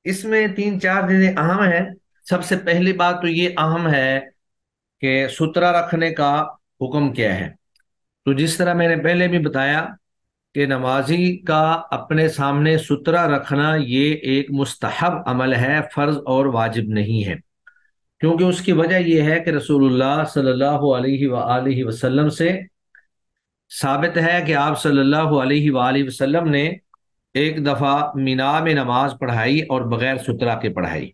اس میں تین چار چیزیں اہم ہیں۔ سب سے پہلی بات تو یہ اہم ہے کہ سترہ رکھنے کا حکم کیا ہے۔ تو جس طرح میں نے پہلے بھی بتایا کہ نمازی کا اپنے سامنے سترہ رکھنا یہ ایک مستحب عمل ہے، فرض اور واجب نہیں ہے، کیونکہ اس کی وجہ یہ ہے کہ رسول اللہ صلی اللہ علیہ وآلہ وسلم سے ثابت ہے کہ آپ صلی اللہ علیہ وآلہ وسلم نے ایک دفعہ مینا میں نماز پڑھائی اور بغیر سترہ کے پڑھائی۔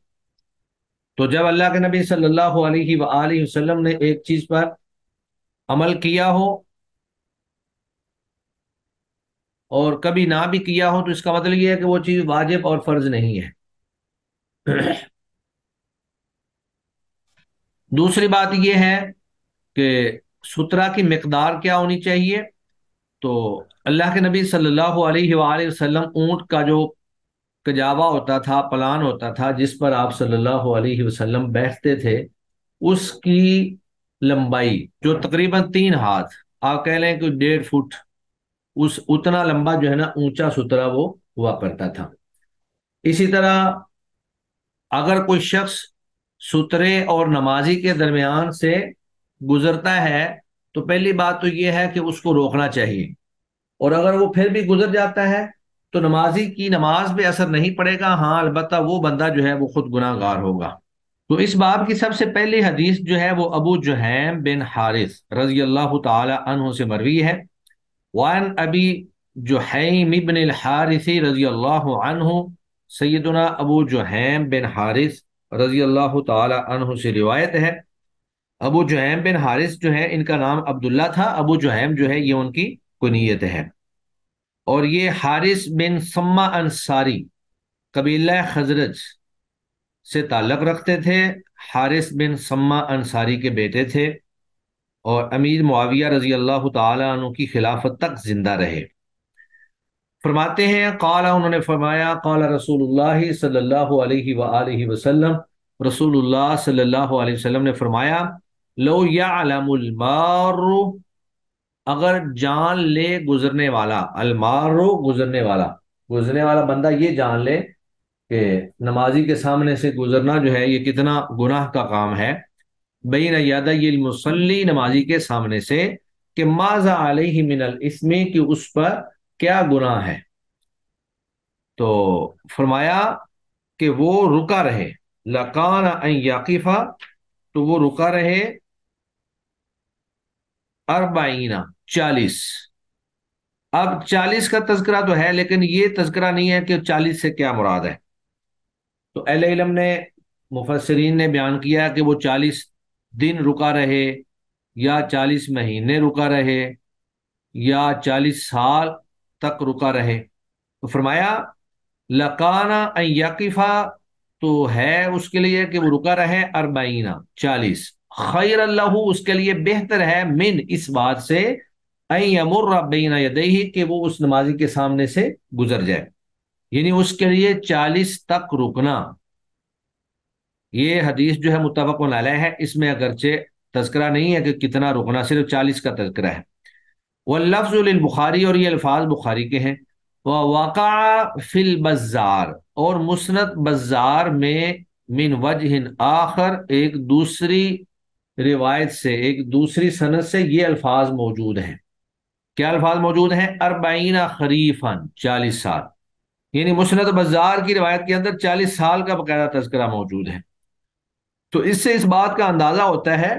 تو جب اللہ کے نبی صلی اللہ علیہ وآلہ وسلم نے ایک چیز پر عمل کیا ہو اور کبھی نہ بھی کیا ہو، تو اس کا مطلب یہ ہے کہ وہ چیز واجب اور فرض نہیں ہے۔ دوسری بات یہ ہے کہ سترہ کی مقدار کیا ہونی چاہیے۔ تو اللہ کے نبی صلی اللہ علیہ وآلہ وسلم اونٹ کا جو کجاوا ہوتا تھا، پلان ہوتا تھا جس پر آپ صلی اللہ علیہ وسلم بیٹھتے تھے، اس کی لمبائی جو تقریباً 3 ہاتھ، آپ کہہ لیں کہ 1.5 فٹ، اتنا لمبا جو ہے نا اونچا سترہ وہ ہوا کرتا تھا۔ اسی طرح اگر کوئی شخص سترے اور نمازی کے درمیان سے گزرتا ہے تو پہلی بات تو یہ ہے کہ اس کو روکنا چاہیے، اور اگر وہ پھر بھی گزر جاتا ہے تو نمازی کی نماز پہ اثر نہیں پڑے گا، ہاں البتہ وہ بندہ جو ہے وہ خود گناہ گار ہوگا۔ تو اس باب کی سب سے پہلی حدیث جو ہے وہ ابو جہیم بن حارث رضی اللہ تعالی عنہ سے مروی ہے۔ وعن ابی جحیم بن الحارث رضی اللہ عنہ، سیدنا ابو جحیم بن حارث رضی اللہ تعالی عنہ سے روایت ہے۔ ابو جحیم بن حارث جو ہے ان کا نام عبداللہ تھا، ابو جحیم جو ہے یہ ان کی کنیت ہے، اور یہ حارث بن سما انصاری قبیلہ خزرج سے تعلق رکھتے تھے۔ حارث بن سما انصاری کے بیٹے تھے، اور امیر معاویہ رضی اللہ تعالی عنہ کی خلافت تک زندہ رہے۔ فرماتے ہیں قال، انہوں نے فرمایا قال رسول اللہ صلی اللہ علیہ وآلہ وسلم، رسول اللہ صلی اللہ علیہ وسلم نے فرمایا لو یعلم المار، اگر جان لے گزرنے والا، المار گزرنے والا بندہ یہ جان لے کہ نمازی کے سامنے سے گزرنا جو ہے یہ کتنا گناہ کا کام ہے، بین یدی المصلی، نمازی کے سامنے سے، کہ ماذا علیہ من الاثم، کہ اس پر کیا گناہ ہے، تو فرمایا کہ وہ رکا رہے، لکان ان یقفا، تو وہ رکا رہے 40، اب 40 کا تذکرہ تو ہے لیکن یہ تذکرہ نہیں ہے کہ 40 سے کیا مراد ہے۔ تو اہل علم نے، مفسرین نے بیان کیا کہ وہ 40 دن رکا رہے، یا 40 مہینے رکا رہے، یا 40 سال تک رکا رہے۔ تو فرمایا لکانا ان یقفا، تو ہے اس کے لیے کہ وہ رکا رہے 40، خیر اللہ، اس کے لیے بہتر ہے، من، اس بات سے، ان یمر بین یدیہ، کہ وہ اس نمازی کے سامنے سے گزر جائے، یعنی اس کے لیے 40 تک رکنا۔ یہ حدیث جو ہے متفق علیہ ہے، اس میں اگرچہ تذکرہ نہیں ہے کہ کتنا رکنا، صرف 40 کا تذکرہ ہے۔ واللفظ للبخاری، اور یہ الفاظ بخاری کے ہیں۔ وَوَقَعَ فِي الْبَزَّارِ، اور مسند بزار میں، من وجہ آخر، ایک دوسری روایت سے، ایک دوسری سند سے یہ الفاظ موجود ہیں۔ کیا الفاظ موجود ہیں؟ اربعین خریفن، 40 سال، یعنی مسند بزار کی روایت کے اندر 40 سال کا باقاعدہ تذکرہ موجود ہے۔ تو اس سے اس بات کا اندازہ ہوتا ہے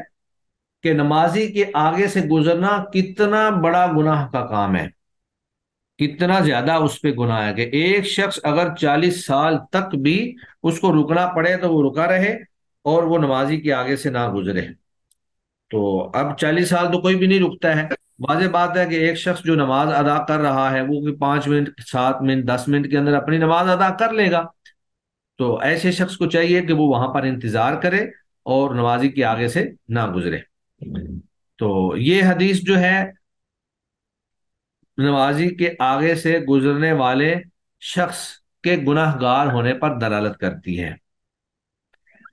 کہ نمازی کے آگے سے گزرنا کتنا بڑا گناہ کا کام ہے، کتنا زیادہ اس پہ گناہ ہے کہ ایک شخص اگر 40 سال تک بھی اس کو رکنا پڑے تو وہ رکا رہے اور وہ نمازی کے آگے سے نہ گزرے۔ تو اب 40 سال تو کوئی بھی نہیں رکتا ہے۔ واضح بات ہے کہ ایک شخص جو نماز ادا کر رہا ہے وہ 5 منٹ، 7 منٹ، 10 منٹ کے اندر اپنی نماز ادا کر لے گا۔ تو ایسے شخص کو چاہیے کہ وہ وہاں پر انتظار کرے اور نمازی کے آگے سے نہ گزرے۔ تو یہ حدیث جو ہے نمازی کے آگے سے گزرنے والے شخص کے گناہ گار ہونے پر دلالت کرتی ہے۔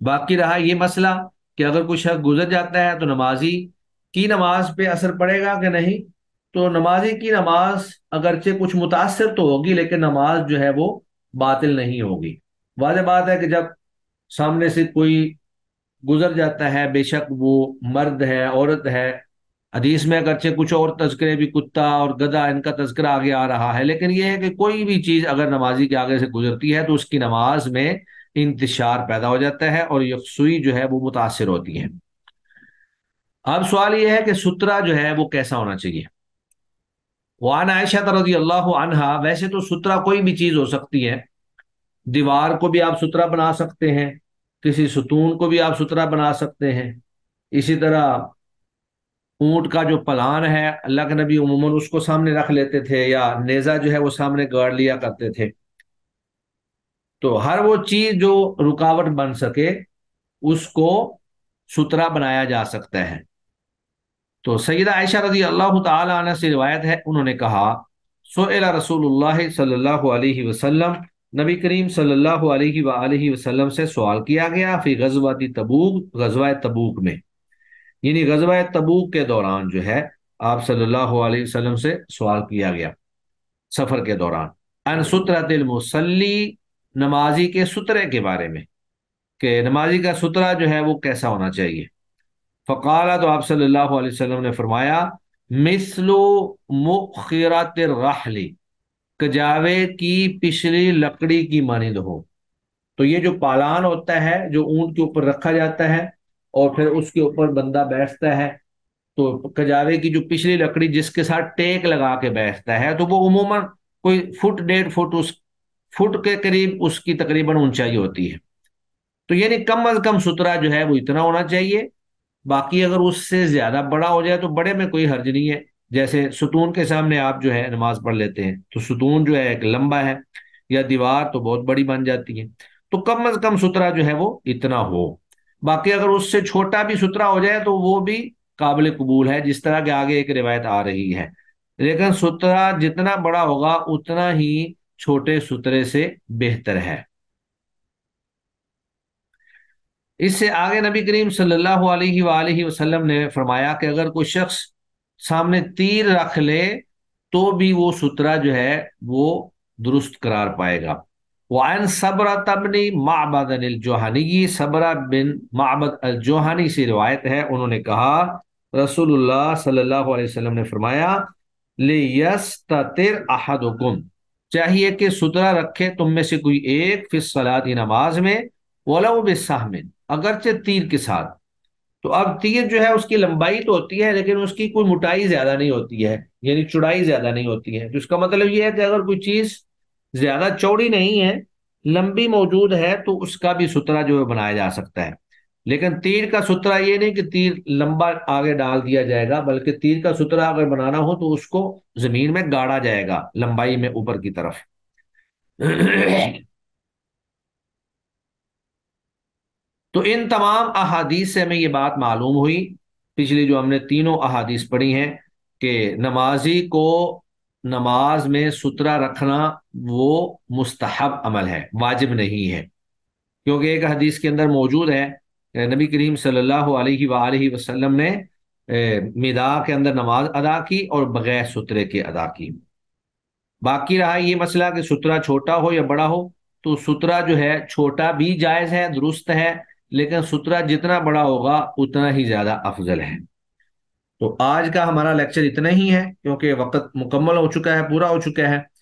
باقی رہا یہ مسئلہ کہ اگر کوئی شخص گزر جاتا ہے تو نمازی کی نماز پہ اثر پڑے گا کہ نہیں، تو نمازی کی نماز اگرچہ کچھ متاثر تو ہوگی لیکن نماز جو ہے وہ باطل نہیں ہوگی۔ واضح بات ہے کہ جب سامنے سے کوئی گزر جاتا ہے، بے شک وہ مرد ہے، عورت ہے، حدیث میں اگرچہ کچھ اور تذکرے بھی کتا اور گدھا ان کا تذکرہ آگے آ رہا ہے، لیکن یہ ہے کہ کوئی بھی چیز اگر نمازی کے آگے سے گزرتی ہے تو اس کی نماز میں انتشار پیدا ہو جاتا ہے اور یکسوئی جو ہے وہ متاثر ہوتی ہے۔ اب سوال یہ ہے کہ سترہ جو ہے وہ کیسا ہونا چاہیے؟ وعن عائشہ رضی اللہ عنہا، ویسے تو سترہ کوئی بھی چیز ہو سکتی ہے، دیوار کو بھی آپ سترہ بنا سکتے ہیں، کسی ستون کو بھی آپ سترہ بنا سکتے ہیں، اسی طرح اونٹ کا جو پلان ہے اللہ کے نبی عموماً اس کو سامنے رکھ لیتے تھے، یا نیزہ جو ہے وہ سامنے گاڑ لیا کرتے تھے۔ تو ہر وہ چیز جو رکاوٹ بن سکے اس کو سترہ بنایا جا سکتا ہے۔ تو سیدہ عائشہ رضی اللہ تعالی عنہ سے روایت ہے، انہوں نے کہا سئل رسول اللہ صلی اللہ علیہ وسلم، نبی کریم صلی اللہ علیہ وآلہ وسلم سے سوال کیا گیا فی غزوہ تبوک، غزوہ تبوک میں، یعنی غزوہ تبوک کے دوران جو ہے آپ صلی اللہ علیہ وسلم سے سوال کیا گیا سفر کے دوران، ان سترۃ المصلی، نمازی کے سترے کے بارے میں، کہ نمازی کا سترہ جو ہے وہ کیسا ہونا چاہیے۔ فقال، تو آپ صلی اللہ علیہ وسلم نے فرمایا مثل مؤخرۃ الرحل، کجاوے کی پچھلی لکڑی کی مانند ہو۔ تو یہ جو پالان ہوتا ہے جو اونٹ کے اوپر رکھا جاتا ہے اور پھر اس کے اوپر بندہ بیٹھتا ہے، تو کجاوے کی جو پچھلی لکڑی جس کے ساتھ ٹیک لگا کے بیٹھتا ہے تو وہ عموماً کوئی فٹ 1.5 فٹ، اس فٹ کے قریب اس کی تقریباً اونچائی ہوتی ہے۔ تو یعنی کم از کم سترہ جو ہے وہ اتنا ہونا چاہیے۔ باقی اگر اس سے زیادہ بڑا ہو جائے تو بڑے میں کوئی حرج نہیں ہے، جیسے ستون کے سامنے آپ جو ہے نماز پڑھ لیتے ہیں تو ستون جو ہے ایک لمبا ہے، یا دیوار تو بہت بڑی بن جاتی ہے، تو کم از کم سترہ جو ہے وہ اتنا ہو۔ باقی اگر اس سے چھوٹا بھی سترہ ہو جائے تو وہ بھی قابل قبول ہے، جس طرح کہ آگے ایک روایت آ رہی ہے، لیکن سترہ جتنا بڑا ہوگا اتنا ہی چھوٹے سترے سے بہتر ہے۔ اس سے آگے نبی کریم صلی اللہ علیہ وآلہ وسلم نے فرمایا کہ اگر کوئی شخص سامنے تیر رکھ لے تو بھی وہ سترہ جو ہے وہ درست قرار پائے گا۔ وعن صبرۃ بن معبد الجوہنی، صبرہ بن معبد الجوہنی سے روایت ہے، انہوں نے کہا رسول اللہ صلی اللہ علیہ وسلم نے فرمایا لیستتر احدکم، چاہیے کہ سترہ رکھے تم میں سے کوئی ایک فی الصلاۃ، نماز میں، ولو بسہم، اگرچہ تیر کے ساتھ۔ تو اب تیر جو ہے اس کی لمبائی تو ہوتی ہے لیکن اس کی کوئی موٹائی زیادہ نہیں ہوتی ہے، یعنی چوڑائی زیادہ نہیں ہوتی ہے، تو اس کا مطلب یہ ہے کہ اگر کوئی چیز زیادہ چوڑی نہیں ہے، لمبی موجود ہے، تو اس کا بھی سترہ جو ہے بنایا جا سکتا ہے۔ لیکن تیر کا سترہ یہ نہیں کہ تیر لمبا آگے ڈال دیا جائے گا، بلکہ تیر کا سترہ اگر بنانا ہو تو اس کو زمین میں گاڑا جائے گا لمبائی میں اوپر کی طرف۔ تو ان تمام احادیث سے ہمیں یہ بات معلوم ہوئی، پچھلی جو ہم نے تینوں احادیث پڑھی ہیں، کہ نمازی کو نماز میں سترہ رکھنا وہ مستحب عمل ہے، واجب نہیں ہے، کیونکہ ایک حدیث کے اندر موجود ہے کہ نبی کریم صلی اللہ علیہ وآلہ وسلم نے مداح کے اندر نماز ادا کی اور بغیر سترے کے ادا کی۔ باقی رہا یہ مسئلہ کہ سترہ چھوٹا ہو یا بڑا ہو، تو سترہ جو ہے چھوٹا بھی جائز ہے، درست ہے، لیکن سترہ جتنا بڑا ہوگا اتنا ہی زیادہ افضل ہے۔ تو آج کا ہمارا لیکچر اتنا ہی ہے، کیونکہ وقت مکمل ہو چکا ہے، پورا ہو چکا ہے۔